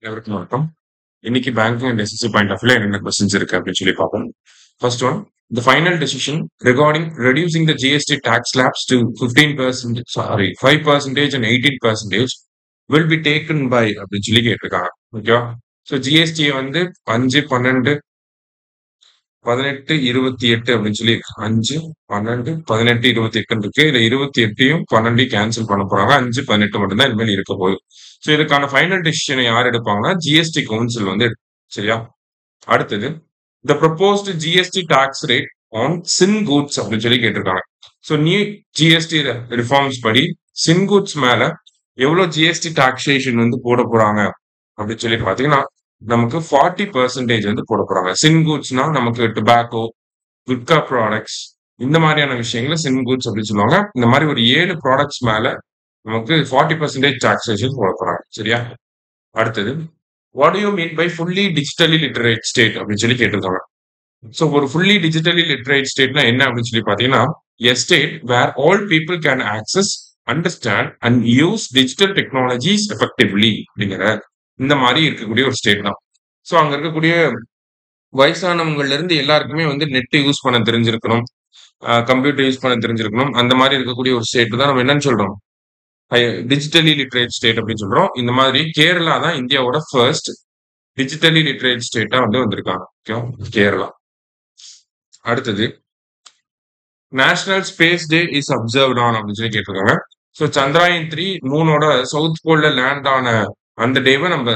everything welcome. இன்னைக்கு banking and SSC point of வியூல என்னென்ன கொஸ்டின்ஸ் இருக்கு அப்படின்னு சொல்லி பார்ப்போம். First one, the final decision regarding reducing the GST tax slabs to 15%, 5% and 18% will be taken by அப்படின்னு சொல்லி கேட்டிருக்காங்க. ஓகேவா? ஸோ ஜிஎஸ்டி வந்து 5, 12, 18, 28 அப்படின்னு சொல்லி 5, 12, 18, 28 இருக்கு. இதுல 28யும் 12 கேன்சல் பண்ண போறாங்க. 5, 18 மட்டும் தான் இனிமேல் இருக்க போகுது. ஸோ இதுக்கான ஃபைனல் டிசிஷனை யார் எடுப்பாங்கன்னா ஜிஎஸ்டி கவுன்சில் வந்து சரியா. அடுத்தது, the proposed GST tax rate on sin goods அப்படின்னு சொல்லி கேட்டிருக்காங்க. ஸோ நியூ ஜிஎஸ்டி ரிஃபார்ம்ஸ் படி சின் கூட்ஸ் மேல எவ்வளவு ஜிஎஸ்டி டாக்ஸேஷன் வந்து போட போறாங்க அப்படின்னு சொல்லி பாத்தீங்கன்னா நமக்கு 40% வந்து போட போறாங்க. சின் கூட்ஸ்னா நமக்கு டொபாக்கோ, குட்கா ப்ராடக்ட்ஸ், இந்த மாதிரியான விஷயங்கள சின் கூட்ஸ் அப்படின்னு சொல்லுவாங்க. இந்த மாதிரி ஒரு 7 ப்ராடக்ட்ஸ் மேல நமக்கு 40% டாக்ஸேஷன் போட போறாங்க. சரியா. அடுத்தது, what you mean by fully digitally literate state அப்படின்னு சொல்லி கேட்டிருக்காங்க. ஸோ ஒரு ஃபுல்லி டிஜிட்டலி லிட்டரேட் ஸ்டேட்னா என்ன அப்படின்னு சொல்லி பாத்தீங்கன்னா, a state where all people can access, understand and use digital technologies effectively அப்படிங்கிற இந்த மாதிரி இருக்கக்கூடிய ஒரு ஸ்டேட் தான். ஸோ அங்க இருக்கக்கூடிய வயசானவங்கள்ல இருந்து எல்லாருக்குமே வந்து நெட் யூஸ் பண்ண தெரிஞ்சிருக்கணும், கம்ப்யூட்டர் யூஸ் பண்ண தெரிஞ்சிருக்கணும். அந்த மாதிரி இருக்கக்கூடிய ஒரு ஸ்டேட் தான் நம்ம என்னன்னு சொல்றோம், டிஜிட்டலி லிட்டரேட் ஸ்டேட் அப்படின்னு சொல்றோம். இந்த மாதிரி கேரளா தான் இந்தியாவோட ஃபர்ஸ்ட் டிஜிட்டலி லிட்டரேட் ஸ்டேட்டா வந்து வந்திருக்காங்க. கேரளா. அடுத்தது, national space day is observed on அப்படின்னு சொல்லி கேட்டிருக்காங்க. ஸோ சந்திராயன் 3 மூனோட சவுத் போல்ல லேண்ட் ஆன அந்த டேவை நம்ம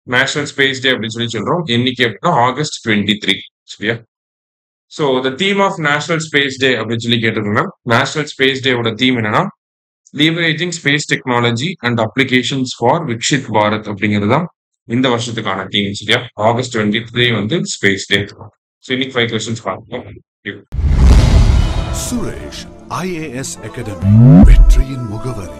நேஷனல் ஸ்பேஸ் டே அப்படின்னு சொல்லி சொல்றோம். என்னைக்கு அப்படின்னா August 23. சரியா. So the theme of national space day அப்படின்னு சொல்லி கேட்டிருக்காங்க. நேஷனல் ஸ்பேஸ் டேவோட தீம் என்னன்னா, leveraging space technology and applications for Viksit Bharat அப்படிங்கிறது தான் இந்த வருஷத்துக்கான தீம். சரியா. August 23 வந்து ஸ்பேஸ் டே. ஸோ இன்னைக்கு 5 கொஸ்டின்ஸ் பார்ப்போம். சுரேஷ் IAS அகாடமி, வெற்றியின் முகவர்.